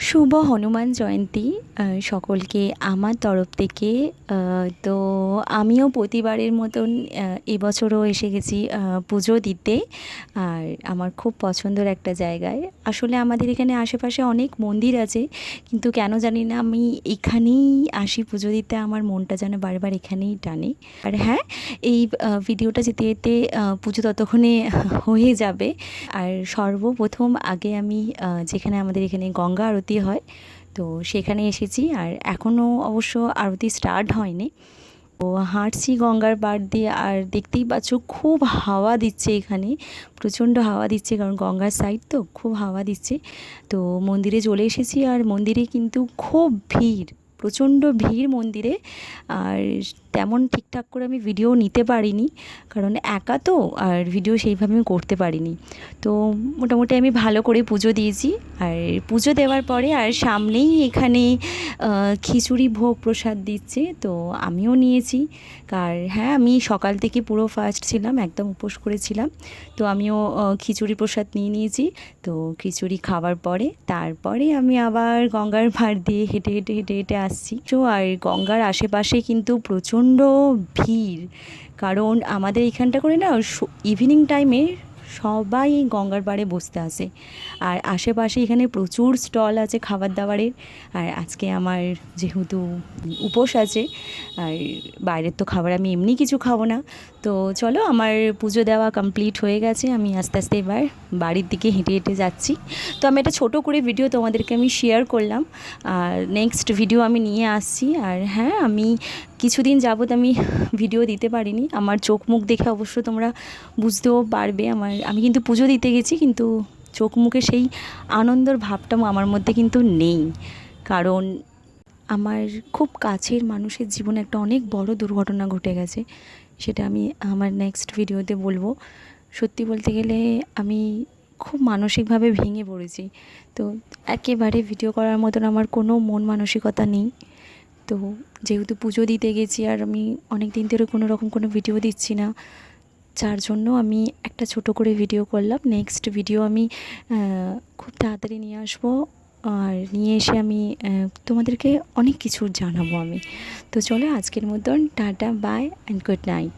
শুভ হনুমান জয়ন্তী সকলকে আমার তরফ থেকে। তো আমিও প্রতিবারের মতন এবছরও এসে গেছি পুজো দিতে। আর আমার খুব পছন্দের একটা জায়গায়, আসলে আমাদের এখানে আশেপাশে অনেক মন্দির আছে, কিন্তু কেন জানি না আমি এখানেই আসি পুজো দিতে। আমার মনটা যেন বারবার এখানেই টানে। আর হ্যাঁ, এই ভিডিওটা যেতে যেতে পুজো ততক্ষণে হয়ে যাবে। আর সর্বপ্রথম আগে আমি যেখানে আমাদের এখানে গঙ্গা আরতি হয়, তো সেখানে এসেছি। আর এখনও অবশ্য আরতি স্টার্ট হয়নি। তো হাঁটছি গঙ্গার পাড় দিয়ে, আর দেখতেই পাচ্ছ খুব হাওয়া দিচ্ছে এখানে, প্রচণ্ড হাওয়া দিচ্ছে, কারণ গঙ্গার সাইড তো খুব হাওয়া দিচ্ছে। তো মন্দিরে চলে এসেছি, আর মন্দিরে কিন্তু খুব ভিড়, প্রচণ্ড ভিড় মন্দিরে। আর তেমন ঠিকঠাক করে আমি ভিডিও নিতে পারিনি, কারণ একা তো, আর ভিডিও সেইভাবে আমি করতে পারিনি। তো মোটামুটি আমি ভালো করে পুজো দিয়েছি। আর পুজো দেওয়ার পরে আর সামনেই এখানে খিচুড়ি ভোগ প্রসাদ দিচ্ছে, তো আমিও নিয়েছি। আর হ্যাঁ, আমি সকাল থেকে পুরো ফাস্ট ছিলাম, একদম উপোস করেছিলাম। তো আমিও খিচুড়ি প্রসাদ নিয়ে নিয়েছি। তো খিচুড়ি খাওয়ার পরে তারপরে আমি আবার গঙ্গার পাড় দিয়ে হেঁটে হেঁটে হেঁটে হেঁটে আসছি। তো আর গঙ্গার আশেপাশে কিন্তু প্রচণ্ড ভিড়, কারণ আমাদের এইখানটা করে না ইভিনিং টাইমে সবাই এই গঙ্গার পাড়ে বসতে আসে। আর আশেপাশে এখানে প্রচুর স্টল আছে খাবার দাবারের। আর আজকে আমার যেহেতু উপোস আছে, আর বাইরের তো খাবার আমি এমনি কিছু খাবো না। তো চলো, আমার পুজো দেওয়া কমপ্লিট হয়ে গেছে, আমি আস্তে আস্তে এবার বাড়ির দিকে হেঁটে হেঁটে যাচ্ছি। তো আমি একটা ছোটো করে ভিডিও তোমাদেরকে আমি শেয়ার করলাম, আর নেক্সট ভিডিও আমি নিয়ে আসছি। আর হ্যাঁ, আমি কিছুদিন যাবত আমি ভিডিও দিতে পারিনি, আমার চোখ মুখ দেখে অবশ্য তোমরা বুঝতেও পারবে। আমি কিন্তু পুজো দিতে গেছি, কিন্তু চোখ মুখে সেই আনন্দর ভাবটা আমার মধ্যে কিন্তু নেই, কারণ আমার খুব কাছের মানুষের জীবনে একটা অনেক বড় দুর্ঘটনা ঘটে গেছে। সেটা আমি আমার নেক্সট ভিডিওতে বলবো। সত্যি বলতে গেলে আমি খুব মানসিকভাবে ভেঙে পড়েছি। তো একেবারে ভিডিও করার মতন আমার কোনো মন মানসিকতা নেই। তো যেহেতু পুজো দিতে গেছি, আর আমি অনেক দিন ধরে কোনো রকম কোনো ভিডিও দিচ্ছি না, যার জন্য আমি একটা ছোটো করে ভিডিও করলাম। নেক্সট ভিডিও আমি খুব তাড়াতাড়ি নিয়ে আসবো, আর নিয়ে এসে আমি তোমাদেরকে অনেক কিছু জানাবো আমি। তো চলো, আজকের মতন ta-ta, bye and good night.